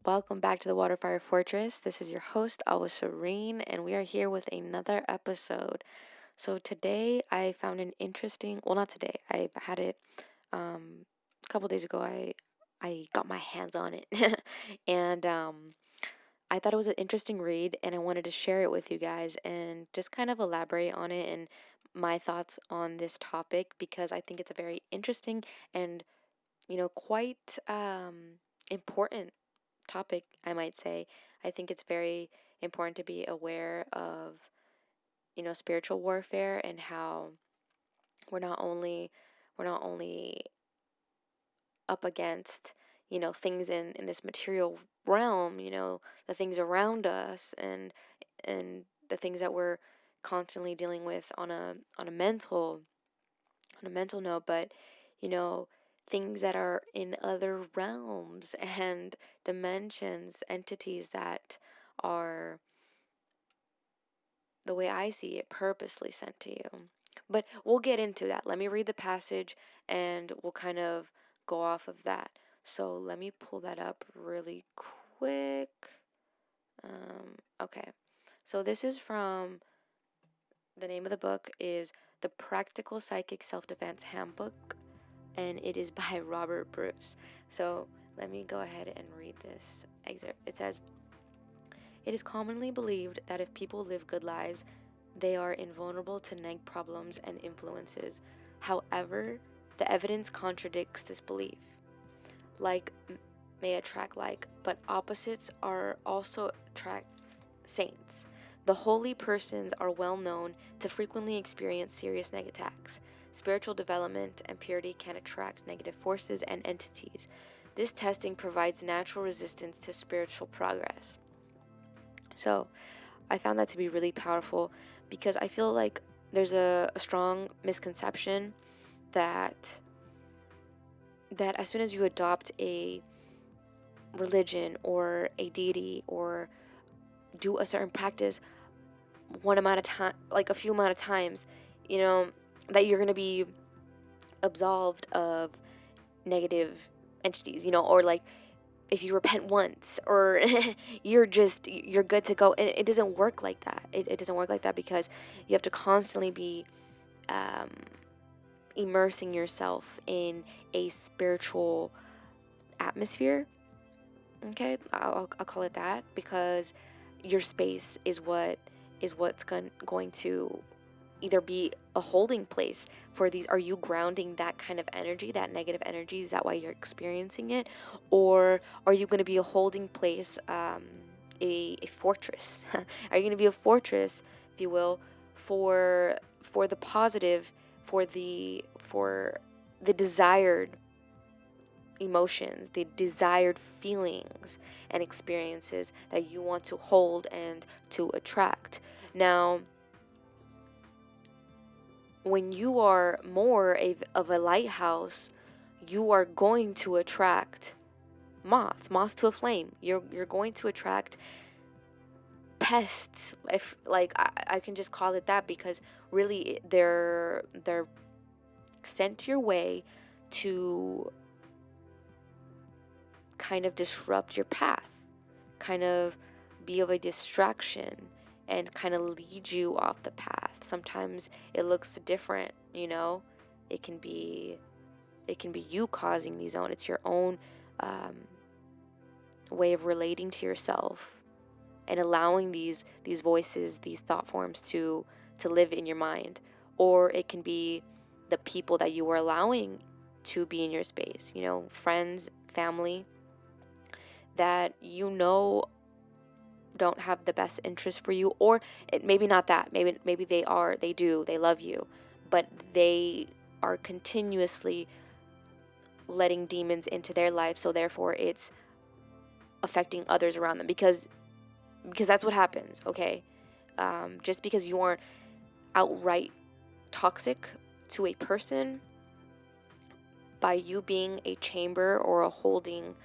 Welcome back to the WaterFireFortress. This is your host, Aguaserine, and we are here with another episode. So today I found an interesting, well, not today, I had it a couple days ago. I got my hands on it, and I thought it was an interesting read, and I wanted to share it with you guys and just kind of elaborate on it and my thoughts on this topic because I think it's a very interesting and quite important topic, I might say. I think it's very important to be aware of, spiritual warfare and how we're not only we're not only up against, things in this material realm, the things around us and the things that we're constantly dealing with on a mental note, but you know, things that are in other realms and dimensions, entities that are, the way I see it, purposely sent to you. But we'll get into that. Let me read the passage and we'll kind of go off of that. So let me pull that up really quick. Okay. So this is from, the name of the book is The Practical Psychic Self-Defense Handbook, and it is by Robert Bruce. So let me go ahead and read this excerpt. It says, "It is commonly believed that if people live good lives, they are invulnerable to neg problems and influences. However, the evidence contradicts this belief. Like may attract like, but opposites are also attract saints. The holy persons are well known to frequently experience serious neg attacks. Spiritual development and purity can attract negative forces and entities. This testing provides natural resistance to spiritual progress." So I found that to be really powerful because I feel like there's a strong misconception that as soon as you adopt a religion or a deity or do a certain practice one amount of time, like a few amount of times, you know, that you're going to be absolved of negative entities, or like if you repent once or you're good to go. And it doesn't work like that. It doesn't work like that because you have to constantly be um, immersing yourself in a spiritual atmosphere. Okay, I'll call it that because your space is what's going to either be a holding place for these. Are you grounding that kind of energy, that negative energy? Is that why you're experiencing it? Or are you going to be a holding place, a fortress? Are you going to be a fortress, if you will, for the positive, for the desired emotions, the desired feelings and experiences that you want to hold and to attract? Now, when you are more of a lighthouse, you are going to attract moth to a flame. You're going to attract pests. If like I can just call it that because really they're sent your way to kind of disrupt your path, kind of be of a distraction and kind of lead you off the path. Sometimes it looks different, It can be you causing these own. It's your own um, way of relating to yourself and allowing these voices, these thought forms to live in your mind. Or it can be the people that you are allowing to be in your space, friends, family that don't have the best interest for you, or maybe not that. Maybe they love you, but they are continuously letting demons into their life, so therefore it's affecting others around them because that's what happens. Okay, just because you aren't outright toxic to a person, by you being a chamber or a holding,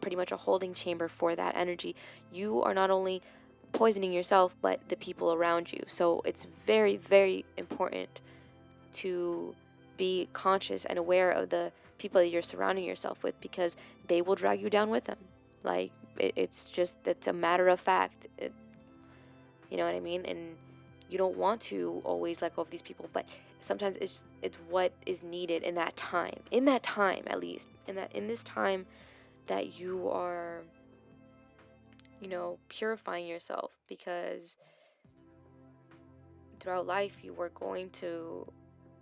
pretty much a holding chamber for that energy, you are not only poisoning yourself but the people around you. So it's very, very important to be conscious and aware of the people that you're surrounding yourself with because they will drag you down with them. Like, it's a matter of fact. You know what I mean? And you don't want to always let go of these people, but sometimes it's what is needed in that time. In that time, at least. In this time that you are, purifying yourself, because throughout life you were going to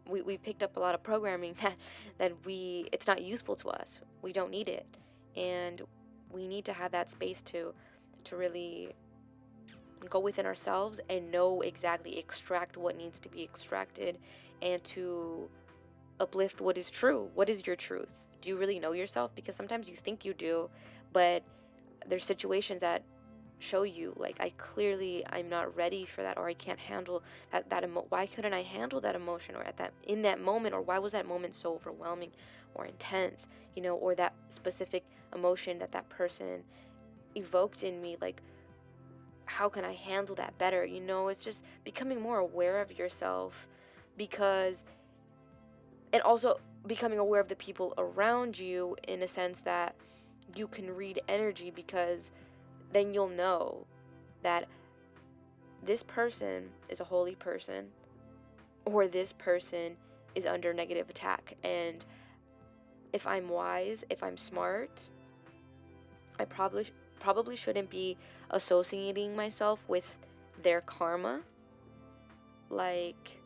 we picked up a lot of programming that it's not useful to us. We don't need it. And we need to have that space to really go within ourselves and know exactly, extract what needs to be extracted, and to uplift what is true. What is your truth? Do you really know yourself? Because sometimes you think you do, but there's situations that show you, like, I'm not ready for that, or I can't handle why couldn't I handle that emotion, or in that moment, or why was that moment so overwhelming or intense, or that specific emotion that person evoked in me, like, how can I handle that better? It's just becoming more aware of yourself, because, and also becoming aware of the people around you, in a sense that you can read energy, because then you'll know that this person is a holy person, or this person is under negative attack. And if I'm wise, if I'm smart, I probably shouldn't be associating myself with their karma, like,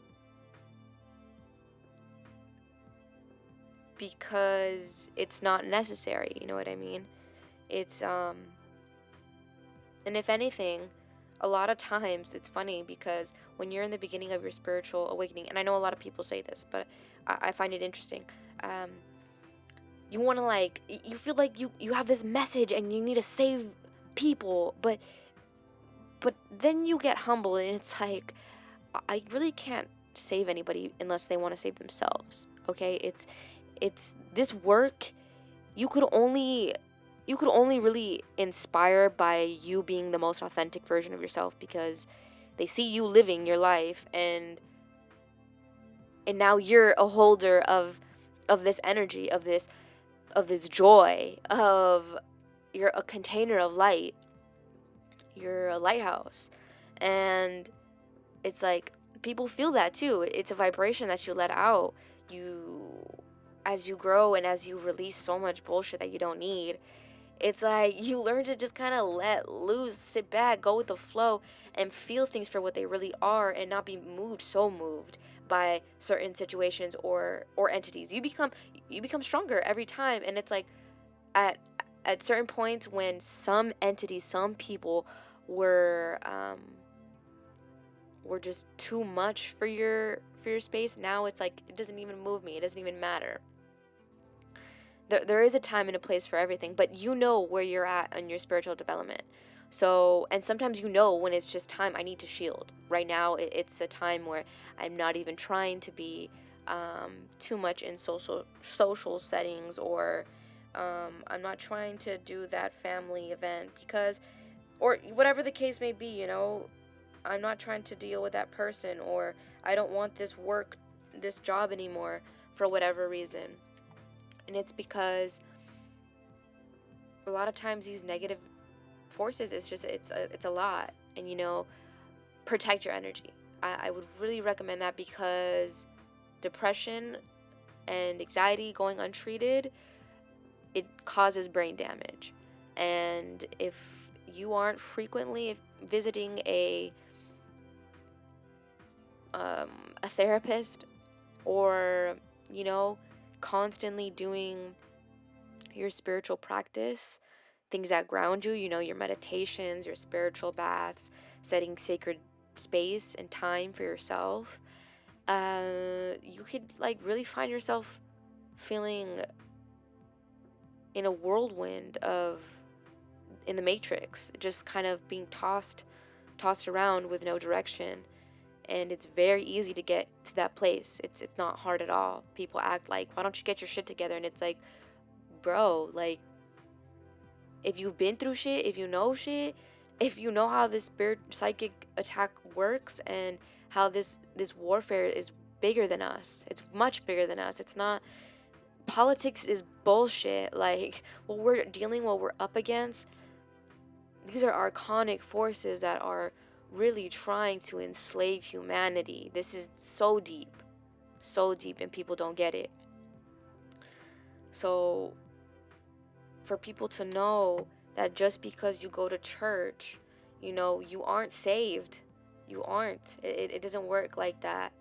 because it's not necessary. You know what I mean? It's and if anything, a lot of times it's funny, because when you're in the beginning of your spiritual awakening, and I know a lot of people say this, but I find it interesting. You want to, like, you feel like you have this message and you need to save people, but then you get humble, and it's like, I really can't save anybody unless they want to save themselves. Okay, it's this work. You could only really inspire by you being the most authentic version of yourself, because they see you living your life, and now you're a holder of this energy, of this joy, you're a container of light, you're a lighthouse. And it's like, people feel that too. It's a vibration that you let out. As you grow, and as you release so much bullshit that you don't need, it's like you learn to just kind of let loose, sit back, go with the flow, and feel things for what they really are, and not be moved by certain situations or entities. You become stronger every time. And it's like, at certain points, when some entities, some people were just too much for your space, now it's like, it doesn't even move me. It doesn't even matter. There is a time and a place for everything, but you know where you're at on your spiritual development. So, and sometimes when it's just time, I need to shield. Right now, it's a time where I'm not even trying to be too much in social settings, or I'm not trying to do that family event, because, or whatever the case may be, I'm not trying to deal with that person, or I don't want this job anymore, for whatever reason. And it's because a lot of times these negative forces, it's a lot. And protect your energy. I would really recommend that, because depression and anxiety going untreated, it causes brain damage. And if you aren't frequently visiting a therapist, or constantly doing your spiritual practice, things that ground you, your meditations, your spiritual baths, setting sacred space and time for yourself, you could, like, really find yourself feeling in a whirlwind in the matrix, just kind of being tossed around with no direction. And it's very easy to get to that place. It's not hard at all. People act like, why don't you get your shit together? And it's like, bro, like, if you've been through shit, if you know shit, if you know how this psychic attack works, and how this warfare is bigger than us. It's much bigger than us. It's not Politics is bullshit. Like, what we're up against, these are archonic forces that are really trying to enslave humanity. This is so deep, and people don't get it. So, for people to know that just because you go to church, you aren't saved. You aren't. It doesn't work like that.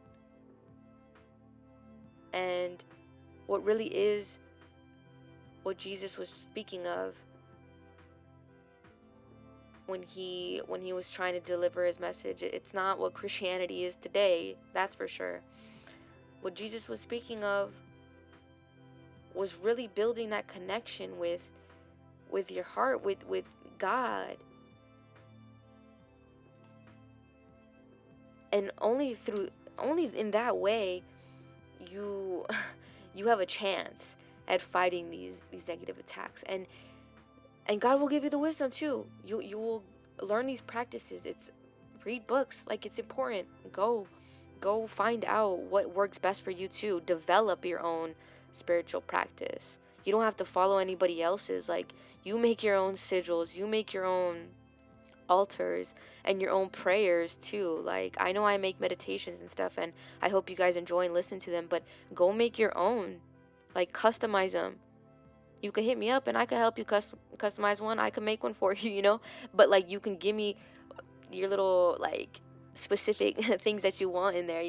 And what really is what Jesus was speaking of when he was trying to deliver his message, it's not what Christianity is today, that's for sure. What Jesus was speaking of was really building that connection with your heart, with God. And only in that way you you have a chance at fighting these negative attacks. And God will give you the wisdom too. You will learn these practices. It's read books, like, it's important. Go find out what works best for you too. Develop your own spiritual practice. You don't have to follow anybody else's. Like, you make your own sigils, you make your own altars and your own prayers too. Like, I know I make meditations and stuff, and I hope you guys enjoy and listen to them, but go make your own. Like, customize them. You can hit me up and I can help you customize one. I can make one for you, but like, you can give me your little, like, specific things that you want in there.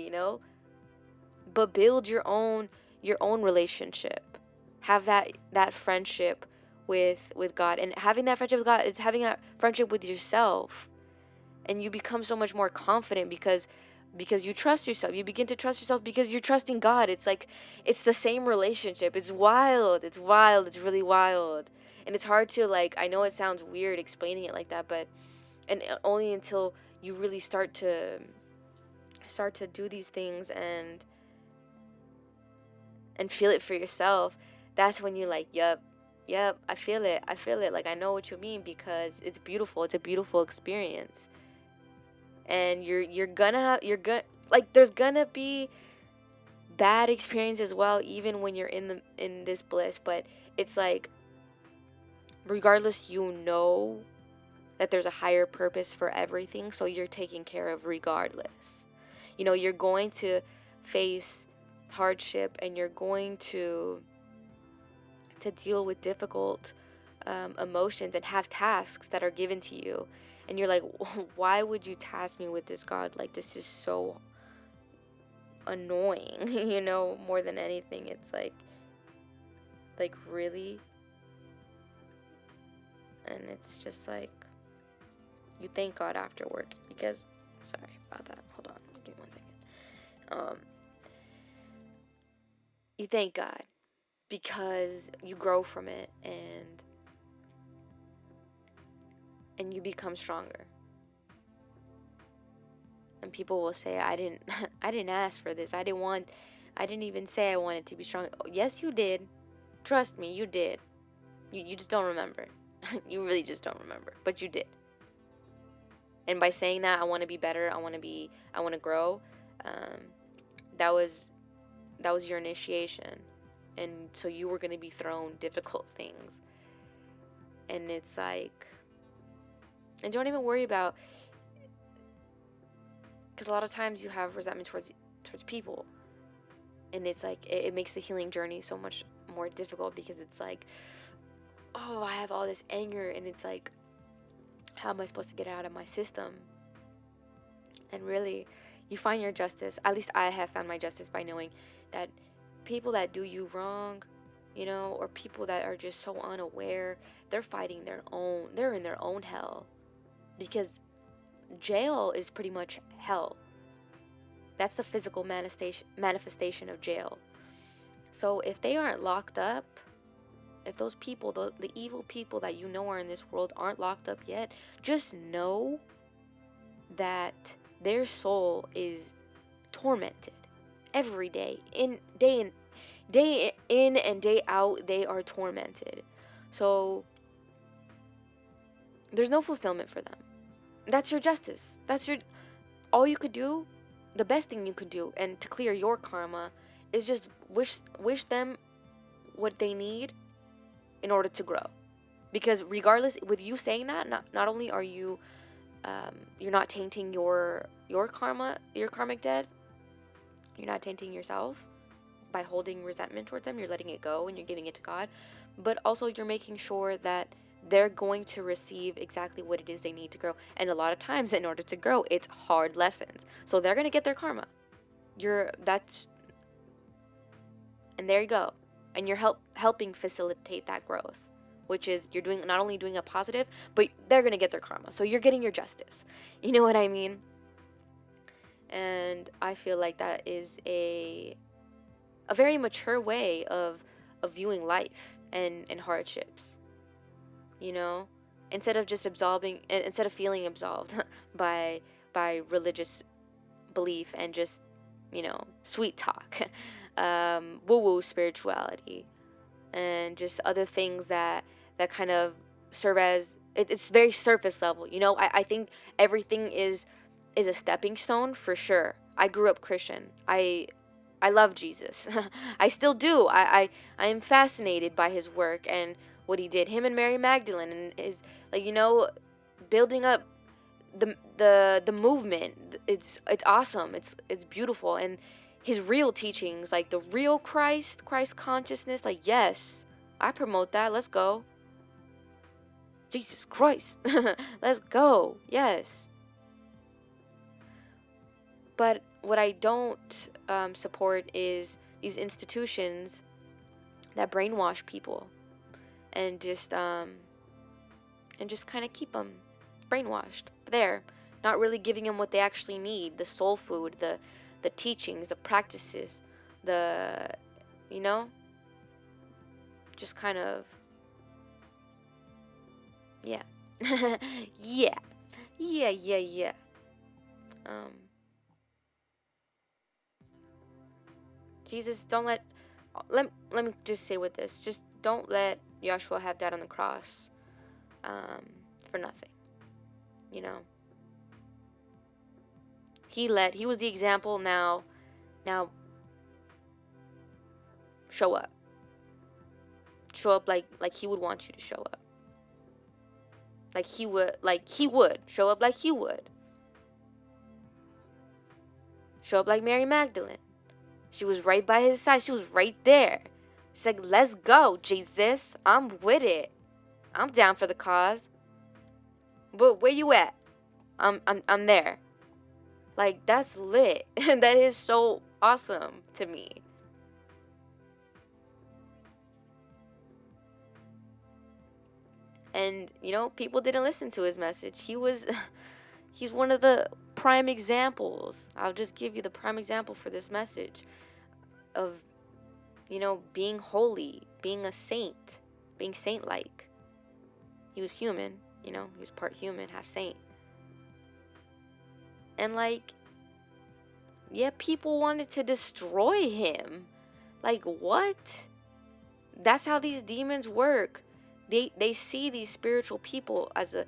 But build your own relationship. Have that friendship with God. And having that friendship with God is having that friendship with yourself. And you become so much more confident because you trust yourself. You begin to trust yourself because you're trusting God. It's like, it's the same relationship. It's wild. It's really wild. And it's hard to, like, I know it sounds weird explaining it like that, but and only until you really start to do these things and feel it for yourself, that's when you're like, yep, I feel it. Like, I know what you mean, because it's beautiful. It's a beautiful experience. And you're gonna like, there's gonna be bad experience as well, even when you're in this bliss. But it's like, regardless, that there's a higher purpose for everything, so you're taken care of regardless. You're going to face hardship, and you're going to deal with difficult emotions and have tasks that are given to you. And you're like, why would you task me with this, God? Like, this is so annoying, more than anything. It's like, really? And it's just like, you thank God afterwards, because, sorry about that. Hold on, give me 1 second. You thank God because you grow from it, and you become stronger. And people will say, I didn't ask for this. I didn't even say I wanted to be strong. Yes, you did. Trust me, you did. You just don't remember. You really just don't remember, but you did. And by saying that, I want to be better, I want to grow, that was your initiation. And so you were going to be thrown difficult things. And it's like, and don't even worry about, because a lot of times you have resentment towards people, and it's like, it makes the healing journey so much more difficult, because it's like, oh, I have all this anger, and it's like, how am I supposed to get it out of my system? And really, you find your justice. At least I have found my justice by knowing that people that do you wrong, or people that are just so unaware, they're fighting they're in their own hell. Because jail is pretty much hell. That's the physical manifestation of jail. So if they aren't locked up, if those people, the evil people that are in this world, aren't locked up yet, just know that their soul is tormented every day. Day in and day out, they are tormented. So there's no fulfillment for them. That's your justice. All you could do, the best thing you could do, and to clear your karma, is just wish them what they need in order to grow. Because regardless, with you saying that, not only are you you're not tainting your karma, your karmic debt, you're not tainting yourself by holding resentment towards them, you're letting it go and you're giving it to God, but also you're making sure that they're going to receive exactly what it is they need to grow. And a lot of times, in order to grow, it's hard lessons. So they're going to get their karma. And there you go. And you're helping facilitate that growth, which is you're doing, not only doing a positive, but they're going to get their karma. So you're getting your justice. You know what I mean? And I feel like that is a very mature way of viewing life and hardships. You know, instead of feeling absolved by religious belief and just, sweet talk, woo-woo spirituality, and just other things that kind of serve as, it's very surface level. I think everything is a stepping stone for sure. I grew up Christian. I love Jesus. I still do. I am fascinated by his work and what he did. Him and Mary Magdalene, and his, building up the movement. It's awesome. It's beautiful. And his real teachings, like the real Christ consciousness, yes, I promote that. Let's go. Jesus Christ. Let's go. Yes. But what I don't support is these institutions that brainwash people and just kind of keep them brainwashed there, not really giving them what they actually need, the soul food, the teachings, the practices, just kind of, yeah. yeah. Jesus, don't let me just say with this, just don't let Yahshua have died on the cross for nothing. He was the example. Now show up like he would want you to show up, like he would show up, like he would show up, like Mary Magdalene. She was right by his side. She was right there. She's like, let's go, Jesus. I'm with it. I'm down for the cause. But where you at? I'm there. Like, that's lit. That is so awesome to me. And, people didn't listen to his message. He's one of the prime examples. I'll just give you the prime example for this message of, being holy, being a saint, being saint-like. He was human, he was part human, half saint. And people wanted to destroy him. What? That's how these demons work. They see these spiritual people as a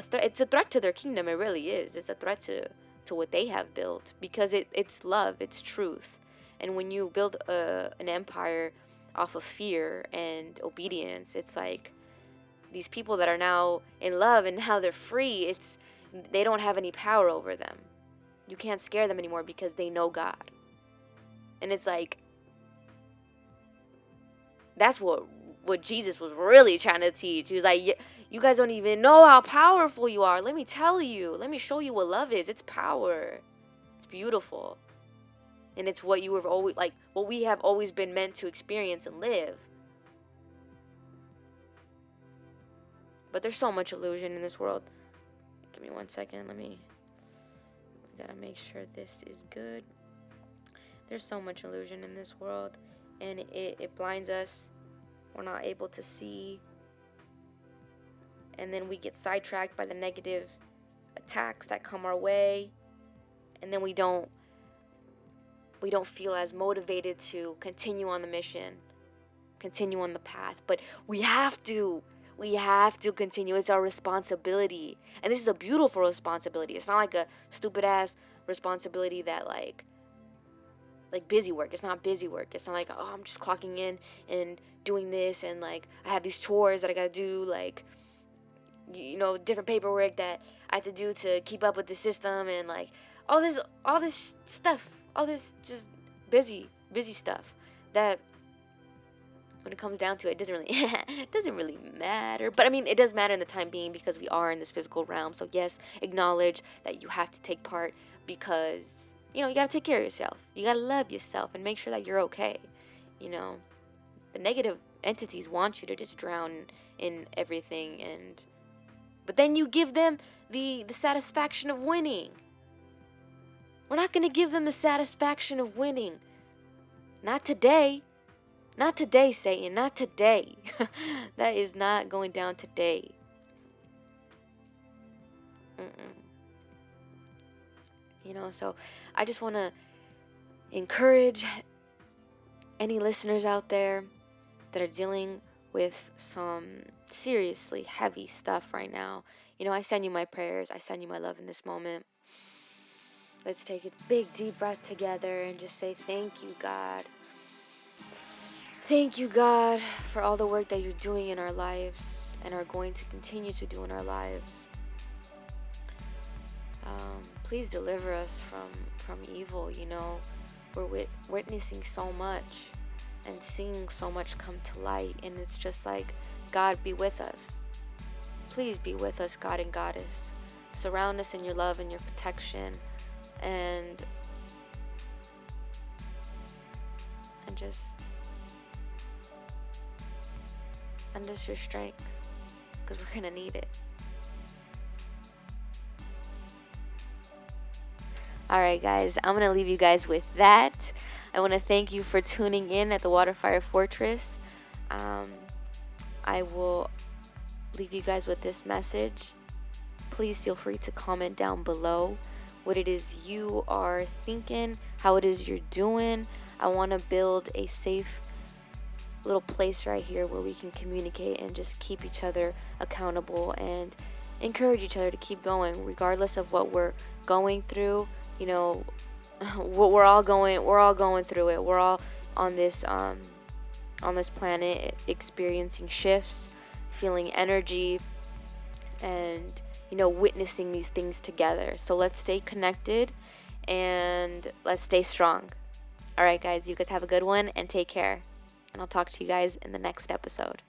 threat. It's a threat to their kingdom. It really is. It's a threat to what they have built, because it's love, it's truth. And when you build an empire off of fear and obedience, it's like these people that are now in love and now they're free, they don't have any power over them. You can't scare them anymore because they know God. And it's like, that's what Jesus was really trying to teach. He was like, you guys don't even know how powerful you are. Let me tell you. Let me show you what love is. It's power. It's beautiful. And it's what you have always, what we have always been meant to experience and live. But there's so much illusion in this world. Give me 1 second. Gotta make sure this is good. There's so much illusion in this world, and it blinds us. We're not able to see. And then we get sidetracked by the negative attacks that come our way. And then we don't feel as motivated to continue on the mission, continue on the path. But we have to continue. It's our responsibility. And this is a beautiful responsibility. It's not like a stupid ass responsibility that like busy work. It's not busy work. It's not like, oh, I'm just clocking in and doing this, and like I have these chores that I gotta do, like, you know, different paperwork that I have to do to keep up with the system, and like all this stuff, all this just busy stuff that when it comes down to it, it doesn't really it doesn't really matter. But I mean, it does matter in the time being because we are in this physical realm. So yes, acknowledge that you have to take part because, you know, you got to take care of yourself. You got to love yourself and make sure that you're okay. You know, the negative entities want you to just drown in everything, and but then you give them the satisfaction of winning. We're not going to give them the satisfaction of winning. Not today. Not today, Satan. Not today. That is not going down today. You know, so I just want to encourage any listeners out there that are dealing with some seriously heavy stuff right now. You know, I send you my prayers. I send you my love in this moment. Let's take a big deep breath together and just say thank you, God. Thank you, God, for all the work that you're doing in our lives and are going to continue to do in our lives. Please deliver us from evil. You know, we're witnessing so much and seeing so much come to light, and it's just like, God, be with us. Please be with us, God and Goddess. Surround us in your love and your protection, and just your strength, because we're gonna need it. Alright guys, I'm gonna leave you guys with that. I want to thank you for tuning in at the WaterFireFortress. I will leave you guys with this message. Please feel free to comment down below what it is you are thinking, how it is you're doing. I want to build a safe little place right here where we can communicate and just keep each other accountable and encourage each other to keep going regardless of what we're going through. You know, what we're all going through it. We're all on this planet experiencing shifts, feeling energy, and, you know, witnessing these things together. So let's stay connected and let's stay strong. All right, guys, you guys have a good one and take care. And I'll talk to you guys in the next episode.